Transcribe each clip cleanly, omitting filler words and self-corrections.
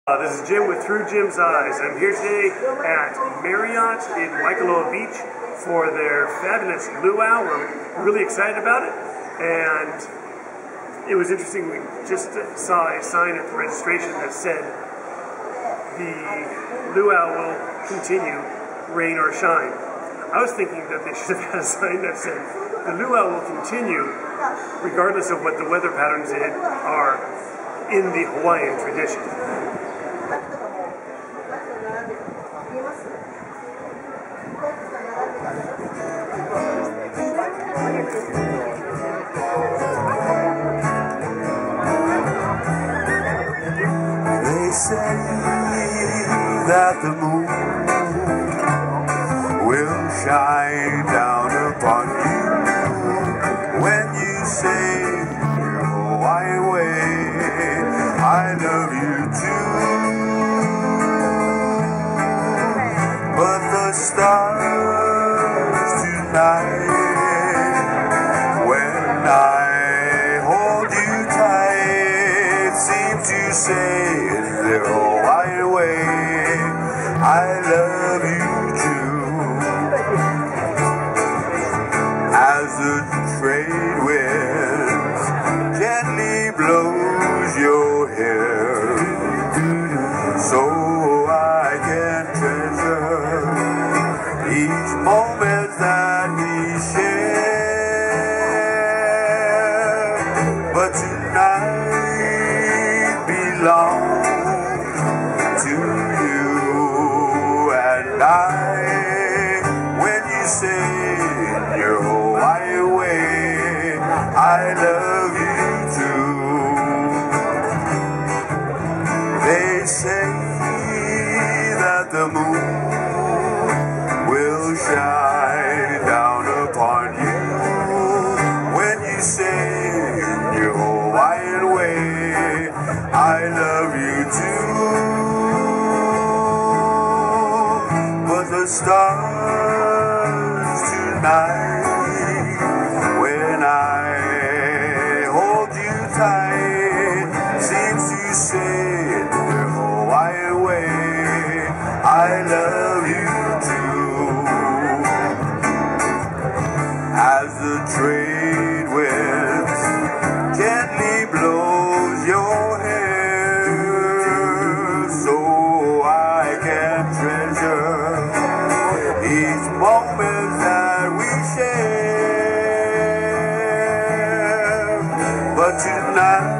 This is Jim with ThruJimsEyes. I'm here today at Marriott in Waikoloa Beach for their fabulous luau. We're really excited about it, and it was interesting. We just saw a sign at the registration that said the luau will continue, rain or shine. I was thinking that they should have had a sign that said the luau will continue regardless of what the weather patterns are in the Hawaiian tradition. They say that the moon will shine down upon you when you say your Hawaiian way. I love you too, but the stars tonight, when I hold you tight, seem to say their Hawaiian way, I love you too. As the trade wind gently blows your hair, so I can treasure each moment that we share. But tonight belongs to you and I. When you say your Hawaiian way, I love you too. They say that the moon will shine down upon you when you say your Hawaiian way, I love you too. But the stars tonight, when I hold you tight, seems to say their Hawaiian way, I love you too. As the trade wind gently blows your hair, so I can treasure each moment that we share. But tonight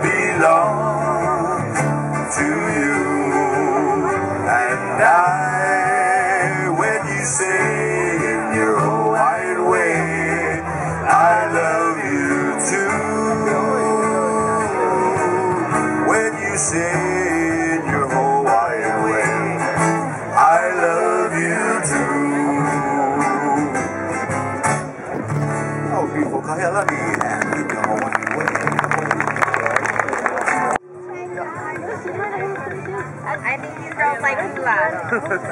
belongs to you and I. When you say in your Hawaiian way, I love you too. When you say in your Hawaiian way, I love you too. Oh, beautiful kahelani and in the Hawaiian way. I think these girls like hula. Look,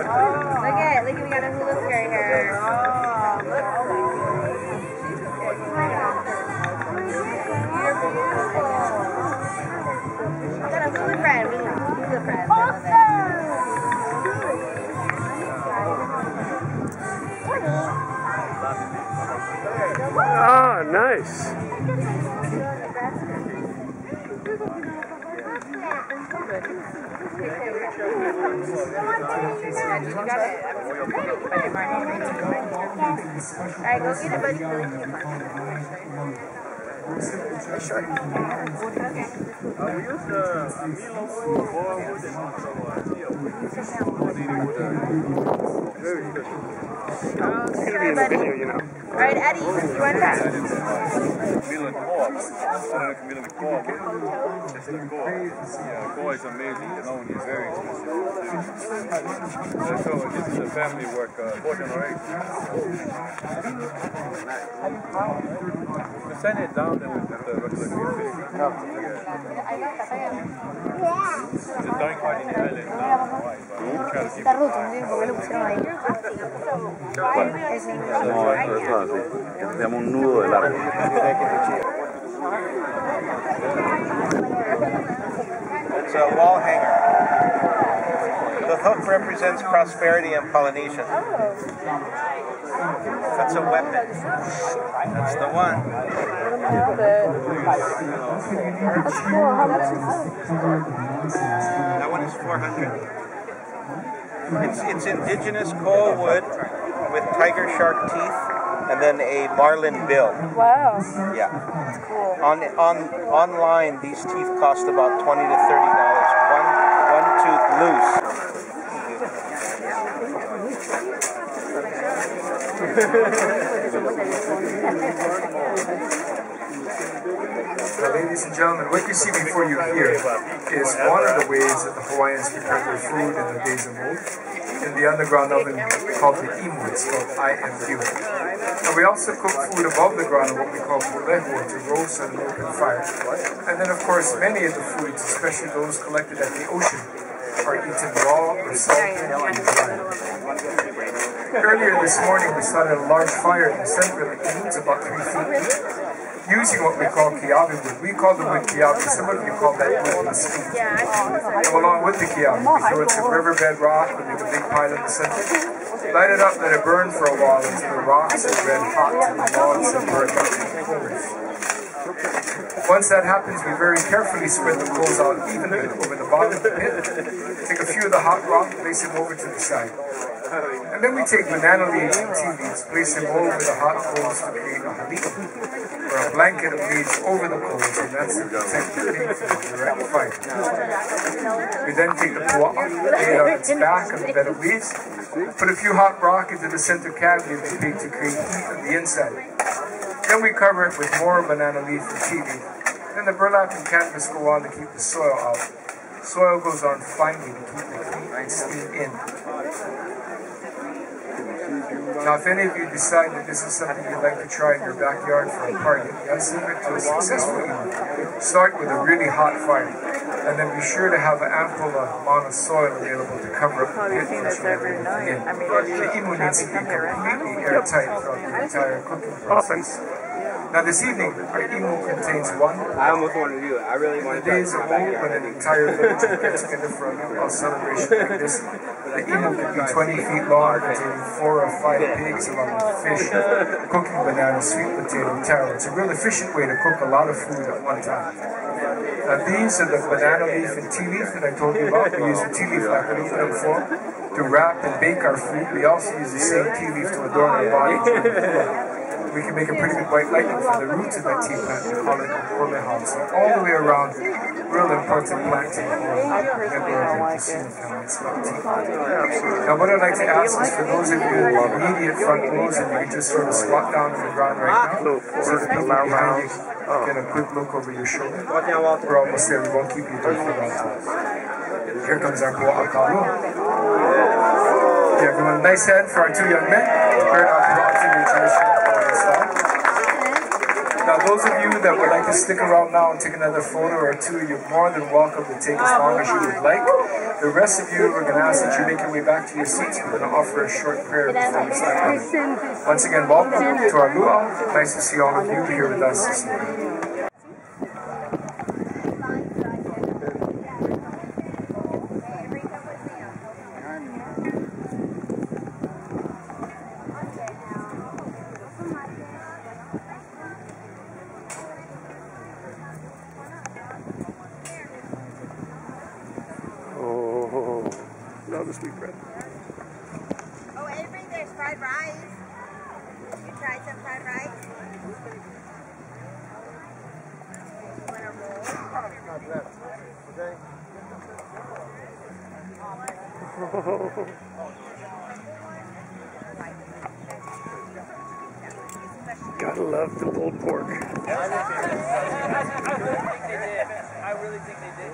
we got a hula skirt here. You're beautiful. We got a hula friend. We have a hula friend. Ah, nice. Alright, go get it, buddy. Sure. Okay. We used very good. It's gonna be in the video, you know. Alright, Eddie, you want that? Yeah, Koa is amazing, you know, and he's very expensive. So this is a family work, portion, right? We send it down there with the regular green fish. It's a dark part in the island down in Hawaii, but we try to keep it No, esto es así. Tenemos un nudo de largo. It's a wall hanger. The hook represents prosperity and pollination. That's a weapon. That's the one. I love it. That's cool. How much is that? That one is 400. It's indigenous coal wood with tiger shark teeth and then a marlin bill. Wow. Yeah. That's cool. Online, these teeth cost about $20 to $30. One tooth loose. Ladies and gentlemen, what you see before you here is one of the ways that the Hawaiians prepare their food in the days of old in the underground oven called the imu. It's called IMU. And we also cook food above the ground in what we call pulehu, to roast on an open fire. And then, of course, many of the foods, especially those collected at the ocean, are eaten raw or salted and dried. Earlier this morning, we started a large fire in the center of the imu. It's about 3 feet deep, using what we call kiawe wood. We call the wood kiawe. Some of you call that wood mesquite. And along with the kiawe, we throw it some riverbed rock, we make a big pile in the center, light it up, let it burn for a while until the rocks are red hot and the logs are burned up in the coals. Once that happens, we very carefully spread the coals out evenly over the bottom of the pit, take a few of the hot rock, place them over to the side. And then we take banana leaves and tea leaves, place them over the hot coals to create a halika, or a blanket of leaves over the coals, and that's to protect the pig from the direct fire. We then take the pua'a, lay it on its back on the bed of leaves, put a few hot rock into the center cavity of the pig to create heat on the inside. Then we cover it with more banana leaf and tea leaf. Then the burlap and canvas go on to keep the soil out. Soil goes on finely to keep the heat and steam in. Now, if any of you decide that this is something you'd like to try in your backyard for a party, that's secret to a successful evening. Start with a really hot fire, and then be sure to have an ample amount of soil available to cover up the pit for sure again. The imu needs to be completely airtight throughout the entire cooking process. Now, this evening, our imu contains one. I almost wanted to do it. I really wanted to. The days of old, when an entire village would get together for a celebration like this, the imu could be 20 feet long, containing 4 or 5 pigs along with fish, cooking banana, sweet potato, taro. It's a real efficient way to cook a lot of food at one time. Now, these are the banana leaf and tea leaf that I told you about. We use the tea leaf like aluminum foil to wrap and bake our food. We also use the same tea leaf to adorn our body during the cooking. We can make a pretty good white lightning from the roots of that tea plant. We call it Aloha. So all the way around, real important plant to the whole member of the Kusina family. It's about tea. Now, what I'd like to ask is for those of you in the immediate front rows, and you can just sort of squat down on the ground right now, so the people behind you get a quick look over your shoulder. We're almost there. We won't keep you there for long time. Here comes our pua'a kalu. Yeah, everyone, nice hand for our 2 young men. We're now continuing traditional Hawaiian style. Now, those of you that would like to stick around now and take another photo or two, you're more than welcome to take as long as you would like. The rest of you, we're going to ask that you make your way back to your seats. We're going to offer a short prayer before we start. Once again, welcome to our luau. Nice to see all of you here with us this morning. Love the sweet bread. Oh, Avery, there's fried rice. You tried some fried rice? You want a roll? Gotta love the pulled pork. I really think they did.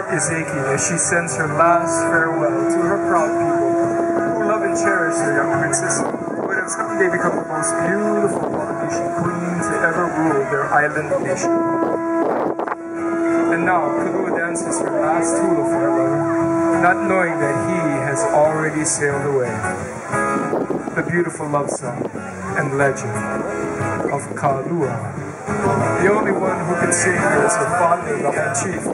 heart is aching as she sends her last farewell to her proud people who love and cherish their young princess, who would have someday become the most beautiful Polynesian queen to ever rule their island nation. And now, Kalua dances her last hula for her lover, not knowing that he has already sailed away. The beautiful love song and legend of Kalua, the only one who can sing her as her father, the high chief.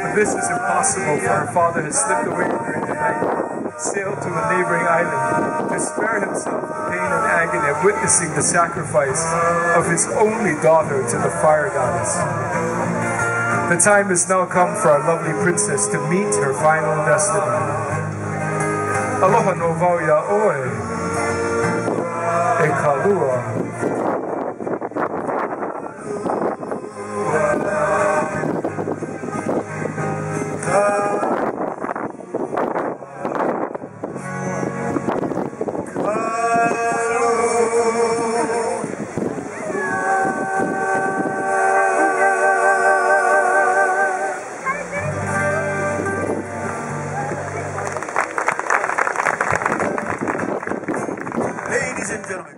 But this is impossible, for her father has slipped away during the night, sailed to a neighboring island to spare himself the pain and agony of witnessing the sacrifice of his only daughter to the fire goddess. The time has now come for our lovely princess to meet her final destiny. Aloha no vauia oe, e Kalua. Ladies and gentlemen.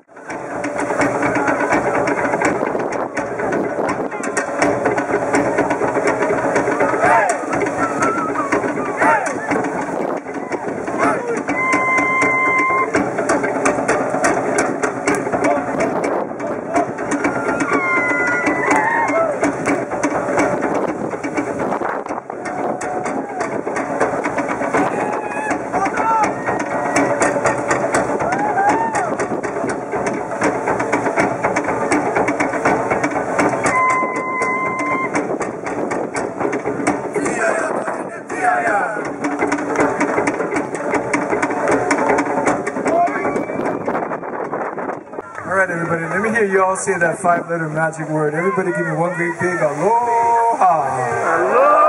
Alright everybody, let me hear you all say that 5-letter magic word. Everybody give me one great big aloha. Aloha!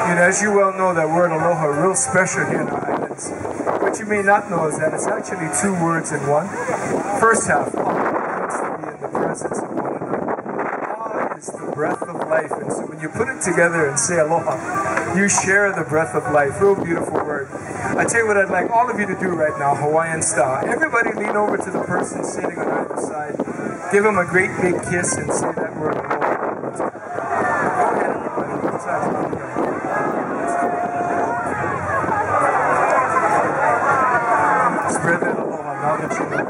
You know, as you well know, that word aloha is real special here in the islands. What you may not know is that it's actually 2 words in one. First half, means to be in the presence of one another. Ah is the breath of life, and so when you put it together and say aloha, you share the breath of life. Real beautiful word. I tell you what I'd like all of you to do right now, Hawaiian style. Everybody lean over to the person sitting on either side. Give him a great big kiss and say that word aloha. Go ahead, everybody. Both sides. Spread that aloha now that you know.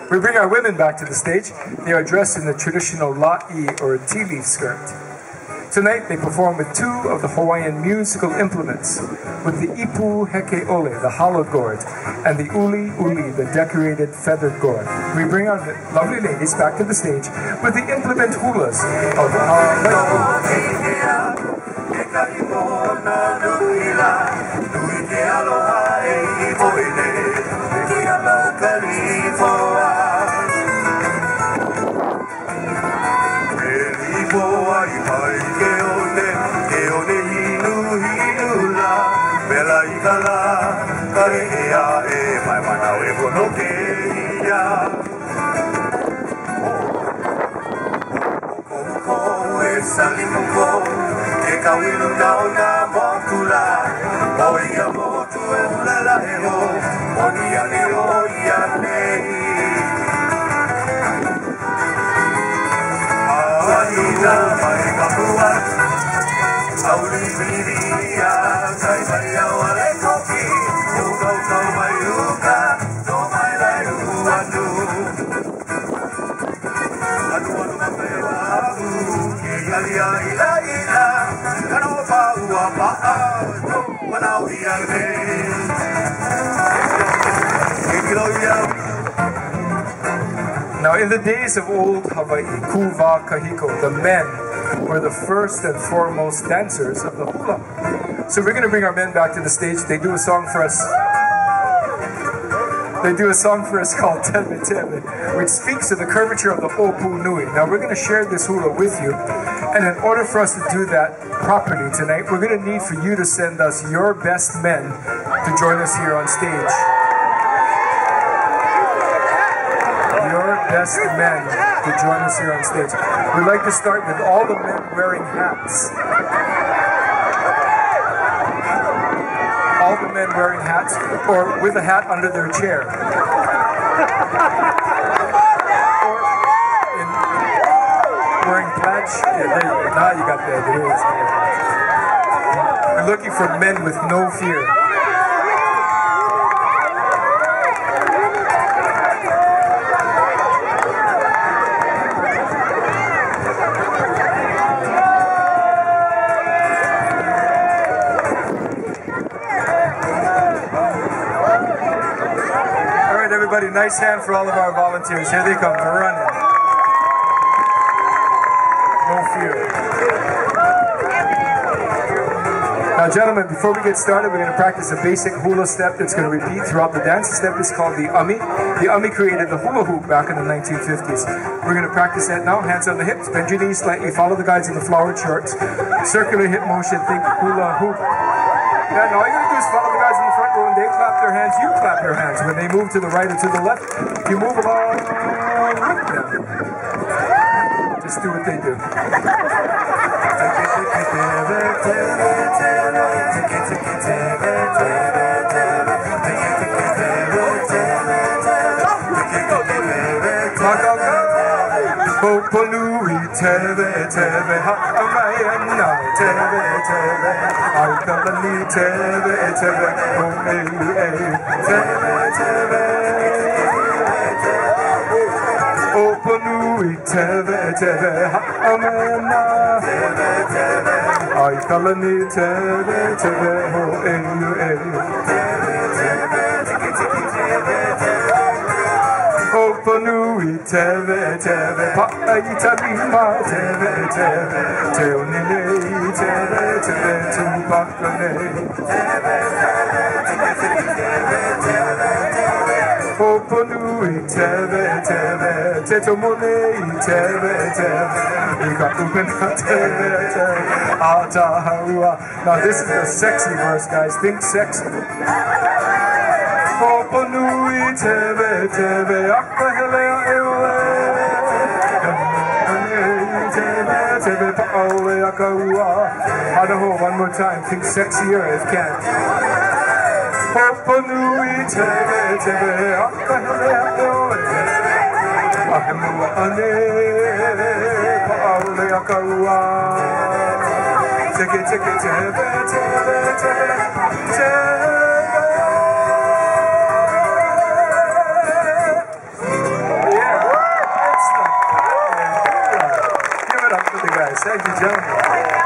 We bring our women back to the stage. They are dressed in the traditional la'i or tea leaf skirt. Tonight they perform with two of the Hawaiian musical implements, with the ipu heke ole, the hollowed gourd, and the uli uli, the decorated feathered gourd. We bring our lovely ladies back to the stage with the implement hulas of Now, in the days of old Hawaii, kuva kahiko, the men were the first and foremost dancers of the hula. So we're going to bring our men back to the stage. They do a song for us. They do a song for us called Tebe Tebe, which speaks of the curvature of the Opu Nui. Now, we're going to share this hula with you. And in order for us to do that properly tonight, we're going to need for you to send us your best men to join us here on stage. Your best men to join us here on stage. We'd like to start with all the men wearing hats. All the men wearing hats, or with a hat under their chair. Wearing plaid. Yeah, there you go. Now you got the idea. We're looking for men with no fear. All right, everybody, nice hand for all of our volunteers. Here they come, they're running. No fear. Now, gentlemen, before we get started, we're going to practice a basic hula step that's going to repeat throughout the dance. The step is called the umi. The umi created the hula hoop back in the 1950s. We're going to practice that now. Hands on the hips, bend your knees slightly, follow the guides in the flowered shorts. Circular hip motion, think hula hoop. Yeah, now all you got to do is follow the guys in the front row. When they clap their hands, you clap your hands. When they move to the right or to the left, you move along with them. Just do what they do. Hoponui tebe tebe ha'amayana tebe tebe aikalani tebe tebe tebe tebe Hoponui tebe tebe ha'amayana aikalani tebe tebe Hoponui tebe tebe pa'aitalima tebe tebe teonine tebe tebe tupakane Hoponui tebe tebe tetomone tebe tebe ikakupena tebe tebe atahaua. Now this is the sexy verse, guys. Think sexy. Hoponui tebe tebe akahele ewe tebe tebe pa'ole akaua. Adaho, one more time. Think sexier if can. Hoponui tebe tebe akahele ewe ahemua ane pa'ole akaua. Teke teke tebe tebe tebe tebe. Thank you, gentlemen.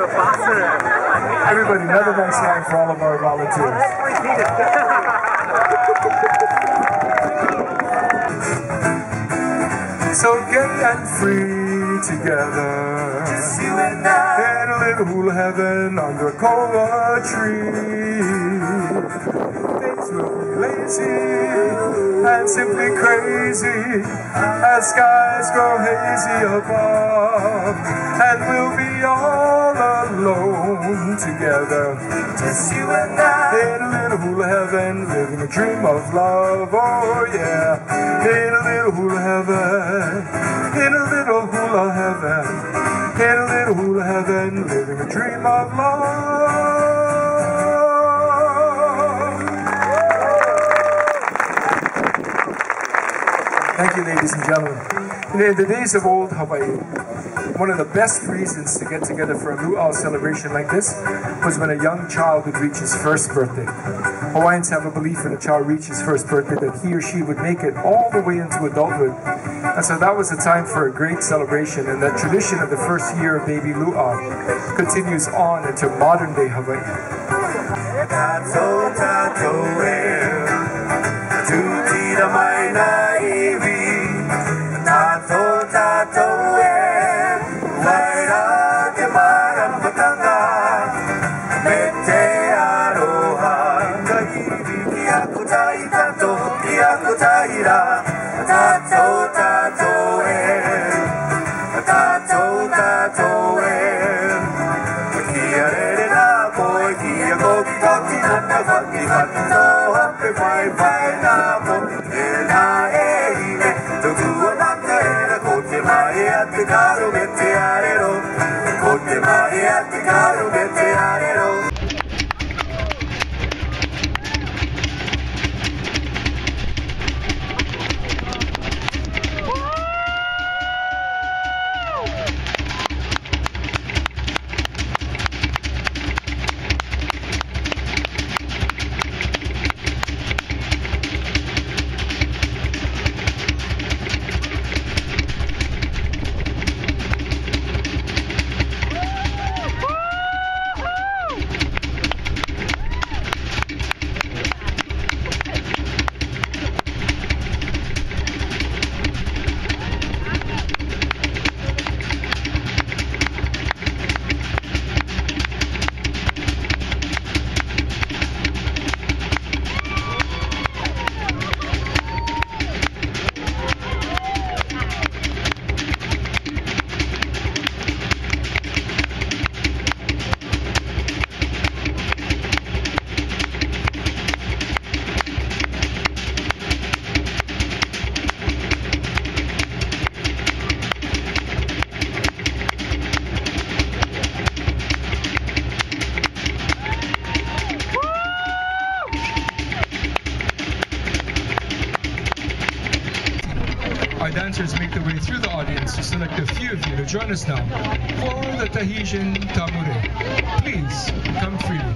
Everybody, another nice hand for all of our volunteers. So gay and free together, just you and I, in a little heaven under a koa tree. Things will be lazy and simply crazy as skies grow hazy above, and we'll be all alone together, just you and I, in a little hula heaven, living a dream of love. Oh yeah, in a little hula heaven, in a little hula heaven, in a little hula heaven, living a dream of love. Thank you, ladies and gentlemen. In the days of old Hawaii, one of the best reasons to get together for a luau celebration like this was when a young child would reach his first birthday. Hawaiians have a belief when a child reaches his first birthday that he or she would make it all the way into adulthood. And so that was a time for a great celebration, and that tradition of the first year of baby luau continues on into modern day Hawaii. Dancers make their way through the audience to select a few of you to join us now for the Tahitian Tabure. Please come freely.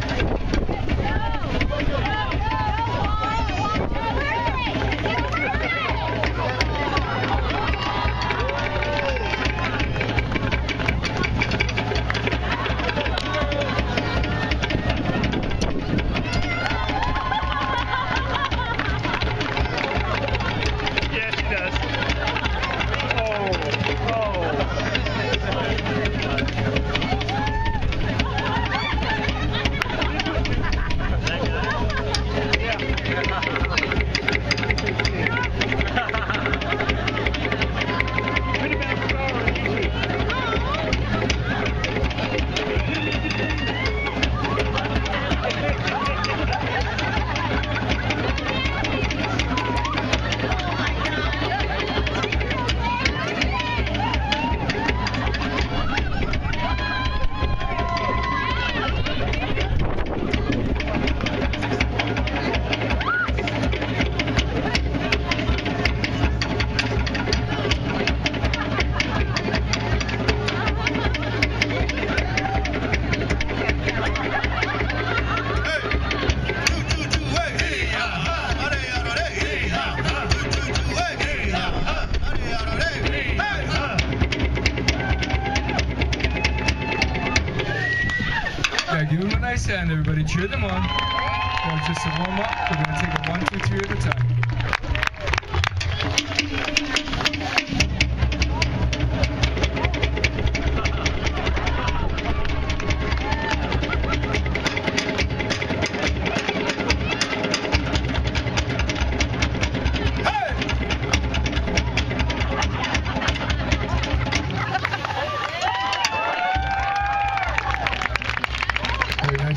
nice hand, everybody. Cheer them on. Well, just a warm up. We're going to take it 1, 2, 3 at a time.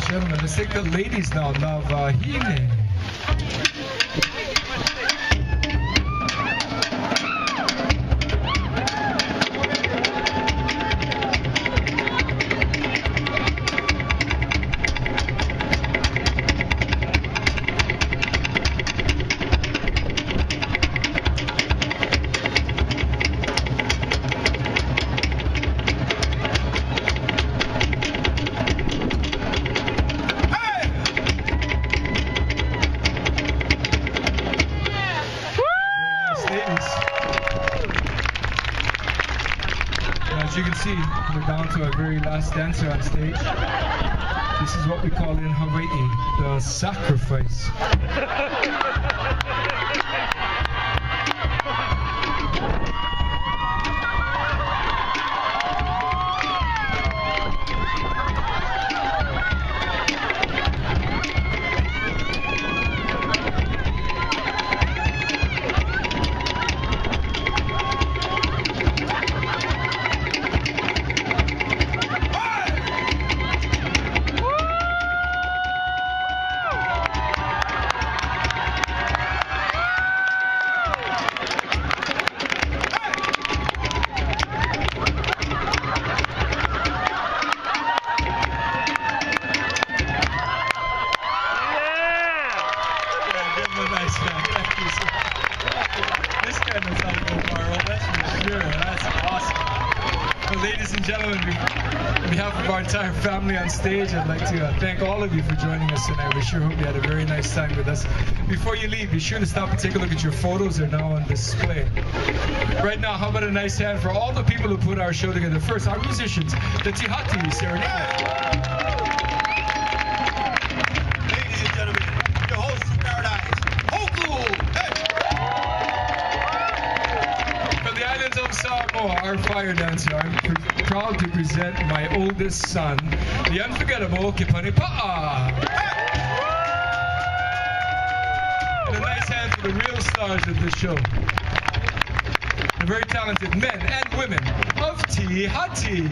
Gentlemen, let's take the ladies now. Love Hine. As you can see, we're down to our very last dancer on stage. This is what we call in Hawaii the sacrifice. Ladies and gentlemen, on behalf of our entire family on stage, I'd like to thank all of you for joining us tonight. We sure hope you had a very nice time with us. Before you leave, be sure to stop and take a look at your photos. They're now on display. Right now, how about a nice hand for all the people who put our show together. First, our musicians, the Tihati Serenade. Ladies and gentlemen, your host of Paradise, Hoku! From the islands of Samoa, our fire dancer, I'm proud to present my oldest son, the unforgettable Kipani Pa'a. And a nice hand for the real stars of this show. The very talented men and women of Tihati.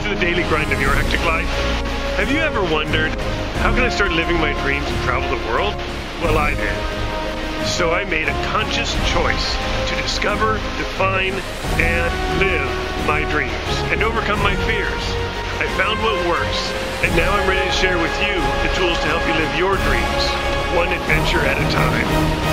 The daily grind of your hectic life? Have you ever wondered, how can I start living my dreams and travel the world? Well, I did. So I made a conscious choice to discover, define, and live my dreams and overcome my fears. I found what works, and now I'm ready to share with you the tools to help you live your dreams, one adventure at a time.